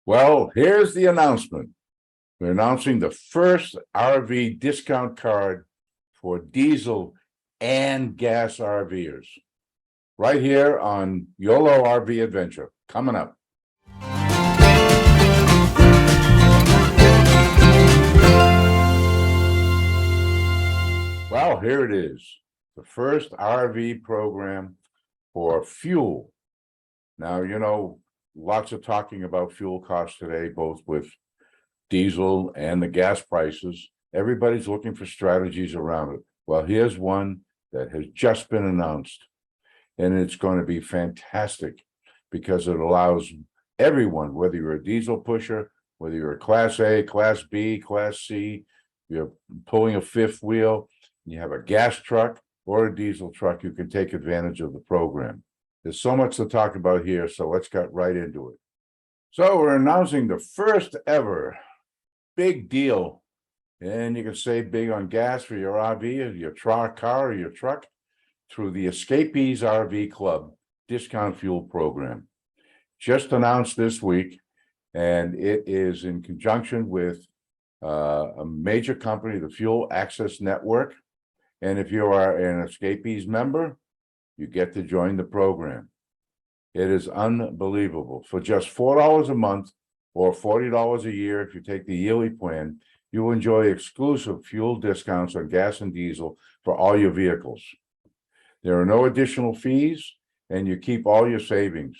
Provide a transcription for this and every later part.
Well, here's the announcement. We're announcing the first RV discount card for diesel and gas RVers. Right here on YOLO RV Adventure, coming up. Well, here it is, the first RV program for fuel. Now, lots of talking about fuel costs today, both with diesel and the gas prices. Everybody's looking for strategies around it. Well, here's one that has just been announced, and it's going to be fantastic because it allows everyone, whether you're a diesel pusher, whether you're a Class A, Class B, Class C, you're pulling a fifth wheel, you have a gas truck or a diesel truck, you can take advantage of the program. There's so much to talk about here, so let's get right into it. So we're announcing the first ever big deal, and you can save big on gas for your RV, or your car, or your truck through the Escapees RV Club discount fuel program. Just announced this week, and it is in conjunction with a major company, the Fuel Access Network. And if you are an Escapees member, you get to join the program. It is unbelievable. For just $4 a month or $40 a year, if you take the yearly plan, you will enjoy exclusive fuel discounts on gas and diesel for all your vehicles. There are no additional fees, and you keep all your savings.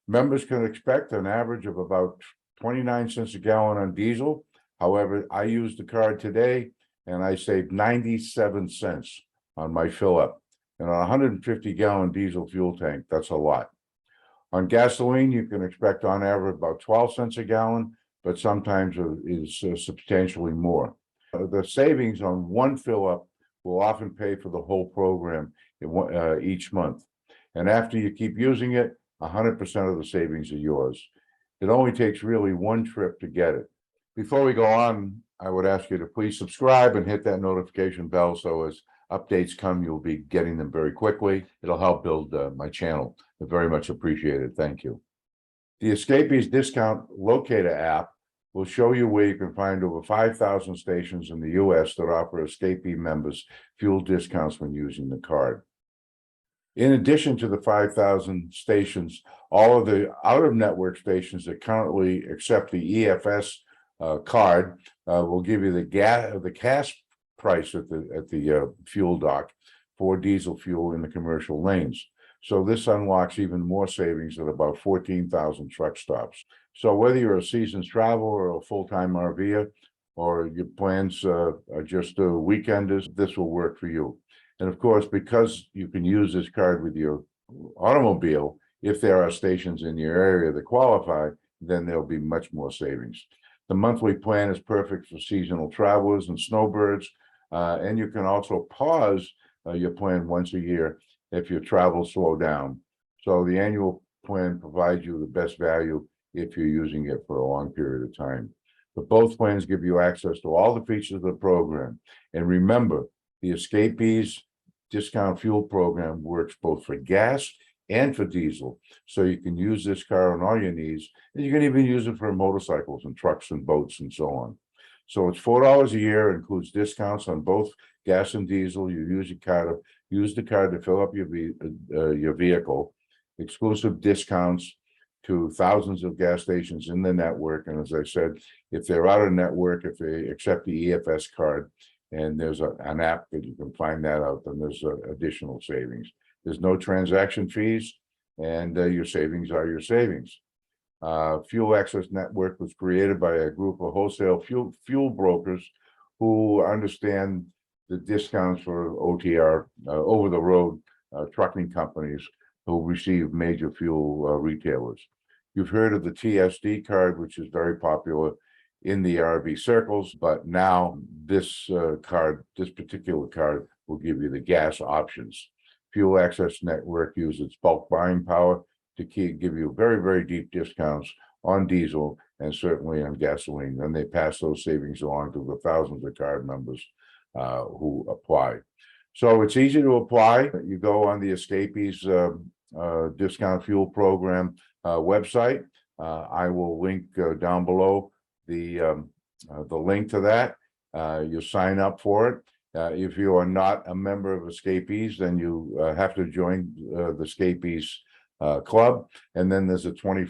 Members can expect an average of about 29 cents a gallon on diesel. However, I used the card today, and I saved 97 cents on my fill-up. And on a 150-gallon diesel fuel tank, that's a lot. On gasoline, you can expect on average about 12 cents a gallon, but sometimes is substantially more. The savings on one fill-up will often pay for the whole program each month. And after you keep using it, 100% of the savings are yours. It only takes really one trip to get it. Before we go on, I would ask you to please subscribe and hit that notification bell so as updates come, you'll be getting them very quickly. It'll help build my channel. They're very much appreciated. Thank you. The Escapees Discount Locator app will show you where you can find over 5,000 stations in the U.S. that offer Escapee members fuel discounts when using the card. In addition to the 5,000 stations, all of the out-of-network stations that currently accept the EFS card will give you the cash price at the fuel dock for diesel fuel in the commercial lanes. So this unlocks even more savings at about 14,000 truck stops. So whether you're a seasoned traveler or a full-time RVer, or your plans are just weekenders, this will work for you. And of course, because you can use this card with your automobile, if there are stations in your area that qualify, then there'll be much more savings. The monthly plan is perfect for seasonal travelers and snowbirds, and you can also pause your plan once a year if your travels slow down. So the annual plan provides you the best value if you're using it for a long period of time. But both plans give you access to all the features of the program. And remember, the Escapees Discount Fuel Program works both for gas and for diesel. So you can use this car on all your needs, and you can even use it for motorcycles and trucks and boats and so on. So it's $4 a year, includes discounts on both gas and diesel. You use the card to fill up your vehicle, exclusive discounts to thousands of gas stations in the network. And as I said, if they're out of network, if they accept the EFS card, and there's an app that you can find that out, then there's additional savings. There's no transaction fees, and your savings are your savings. Fuel Access Network was created by a group of wholesale fuel brokers who understand the discounts for OTR, over-the-road trucking companies who receive major fuel retailers. You've heard of the TSD card, which is very popular in the RV circles, but now this particular card will give you the gas options. Fuel Access Network uses its bulk buying power to give you very, very deep discounts on diesel and certainly on gasoline. Then they pass those savings along to the thousands of card members who apply. So it's easy to apply. You go on the Escapees Discount Fuel Program website. I will link down below the link to that. You sign up for it. If you are not a member of Escapees, then you have to join the Escapees club, and then there's a $20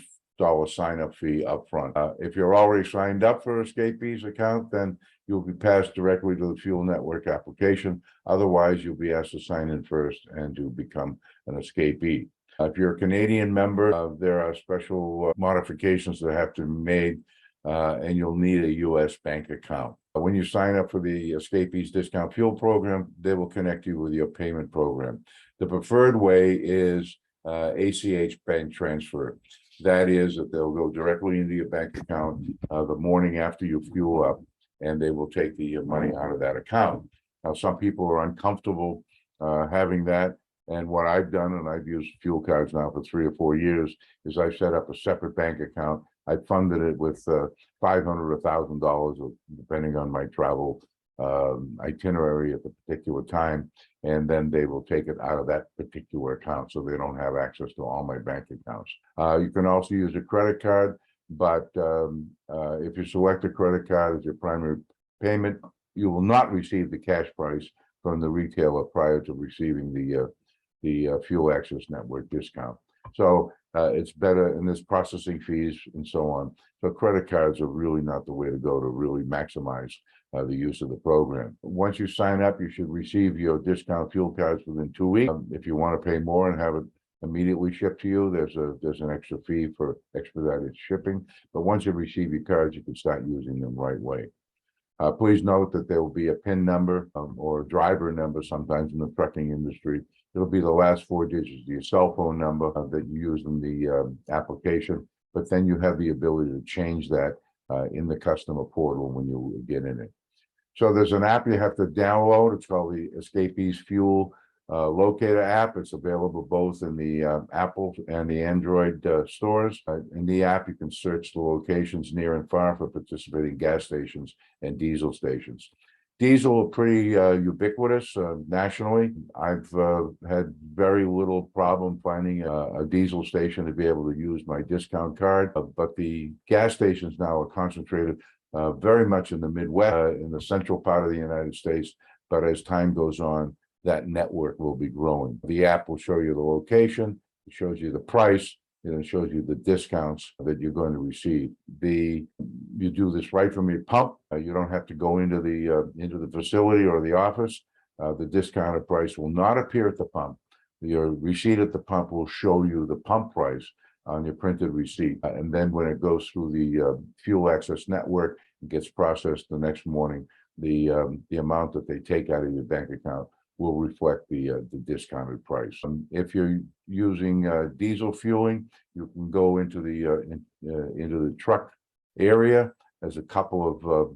sign up fee up front. If you're already signed up for Escapees account, then you'll be passed directly to the Fuel Network application. Otherwise, you'll be asked to sign in first and to become an Escapee. If you're a Canadian member, there are special modifications that have to be made, and you'll need a U.S. bank account. When you sign up for the Escapees Discount Fuel Program, they will connect you with your payment program. The preferred way is ACH bank transfer. That is, that they'll go directly into your bank account the morning after you fuel up, and they will take the money out of that account. Now, some people are uncomfortable having that. And what I've done, and I've used fuel cards now for 3 or 4 years, is I've set up a separate bank account. I funded it with $500 or $1,000, depending on my travel itinerary at the particular time. And then they will take it out of that particular account, so they don't have access to all my bank accounts. You can also use a credit card, but if you select a credit card as your primary payment, you will not receive the cash price from the retailer prior to receiving the Fuel Access Network discount. So it's better, and there's processing fees and so on. So credit cards are really not the way to go to really maximize the use of the program. Once you sign up, you should receive your discount fuel cards within 2 weeks. If you want to pay more and have it immediately shipped to you, there's an extra fee for expedited shipping. But once you receive your cards, you can start using them right away. Please note that there will be a PIN number or a driver number sometimes in the trucking industry. It'll be the last 4 digits of your cell phone number that you use in the application, but then you have the ability to change that in the customer portal when you get in it. So there's an app you have to download. It's called the Escapees Fuel Locator app. It's available both in the Apple and the Android stores. In the app, you can search the locations near and far for participating gas stations and diesel stations. Diesel are pretty ubiquitous nationally. I've had very little problem finding a diesel station to be able to use my discount card, but the gas stations now are concentrated very much in the Midwest, in the central part of the United States. But as time goes on, that network will be growing. The app will show you the location, it shows you the price, and it shows you the discounts that you're going to receive. You do this right from your pump. You don't have to go into the facility or the office. The discounted price will not appear at the pump. Your receipt at the pump will show you the pump price on your printed receipt. And then when it goes through the Fuel Access Network, it gets processed the next morning. The amount that they take out of your bank account will reflect the discounted price. If you're using diesel fueling, you can go into the truck area. There's a couple of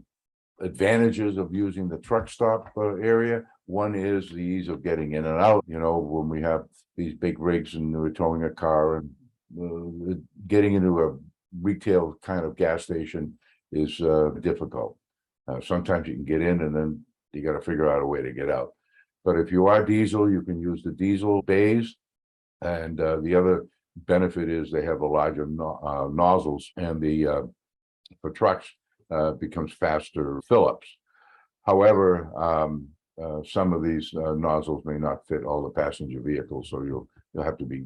advantages of using the truck stop area. One is the ease of getting in and out. You know, when we have these big rigs and we're towing a car, and getting into a retail kind of gas station is difficult. Sometimes you can get in and then you got to figure out a way to get out. But if you are diesel, you can use the diesel bays. And the other benefit is they have a larger nozzles, and for trucks becomes faster fill-ups. However, some of these nozzles may not fit all the passenger vehicles, so you'll have to be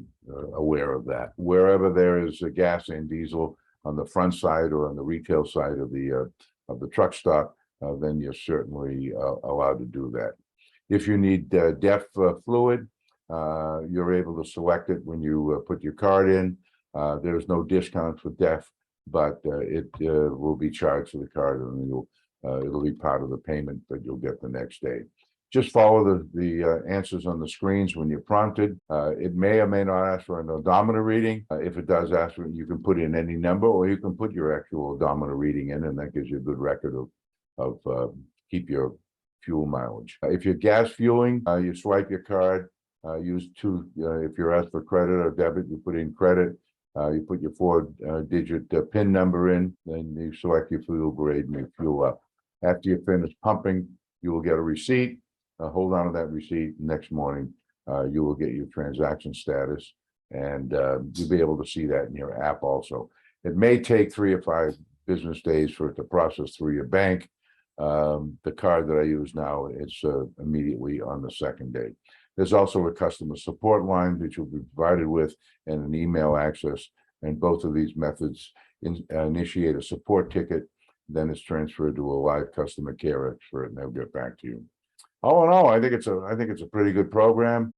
aware of that. Wherever there is a gas and diesel on the front side or on the retail side of the truck stop, then you're certainly allowed to do that. If you need DEF fluid, you're able to select it when you put your card in. There's no discount for DEF, but it will be charged to the card, and it'll be part of the payment that you'll get the next day. Just follow the answers on the screens when you're prompted. It may or may not ask for an odometer reading. If it does ask for it, you can put in any number, or you can put your actual odometer reading in, and that gives you a good record of keep your fuel mileage. If you're gas fueling, you swipe your card, use two, if you're asked for credit or debit, you put in credit, you put your 4-digit PIN number in, then you select your fuel grade and you fuel up. After you finish pumping, you will get a receipt. Hold on to that receipt. Next morning, you will get your transaction status, and you'll be able to see that in your app also. It may take 3 or 5 business days for it to process through your bank. The card that I use now, it's immediately on the second day. There's also a customer support line that you'll be provided with and an email access. And both of these methods initiate a support ticket, then it's transferred to a live customer care expert, and they'll get back to you. All in all, I think it's a pretty good program.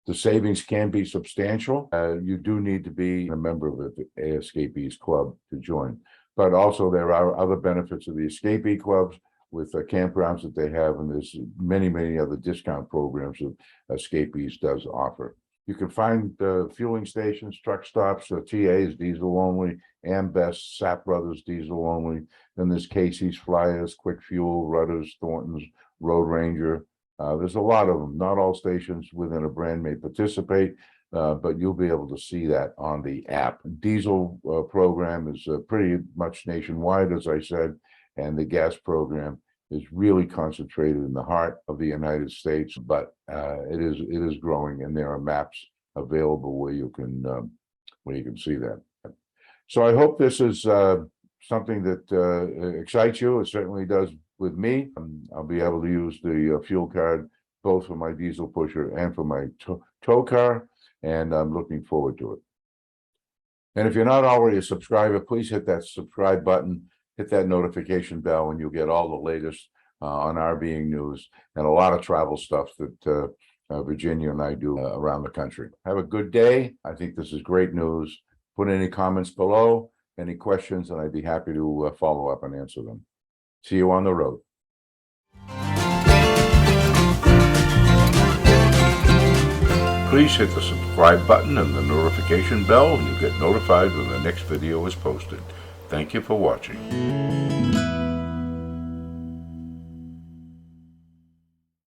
The savings can be substantial. You do need to be a member of the Escapees Club to join. But also there are other benefits of the Escapee Clubs with campgrounds that they have, and there's many, many other discount programs that Escapees does offer. You can find fueling stations, truck stops, TAs, diesel only, Ambest, Sap Brothers, diesel only. Then there's Casey's, Flyers, Quick Fuel, Rudders, Thornton's, Road Ranger. There's a lot of them. Not all stations within a brand may participate, but you'll be able to see that on the app. Diesel program is pretty much nationwide, as I said, and the gas program is really concentrated in the heart of the United States, but it is growing, and there are maps available where you can see that. So I hope this is something that excites you. It certainly does with me. I'll be able to use the fuel card both for my diesel pusher and for my tow car, and I'm looking forward to it. And if you're not already a subscriber, please hit that subscribe button, hit that notification bell, and you'll get all the latest on RVing news and a lot of travel stuff that Virginia and I do around the country. Have a good day. I think this is great news. Put any comments below, any questions, and I'd be happy to follow up and answer them. See you on the road. Please hit the subscribe button and the notification bell, and you'll get notified when the next video is posted. Thank you for watching.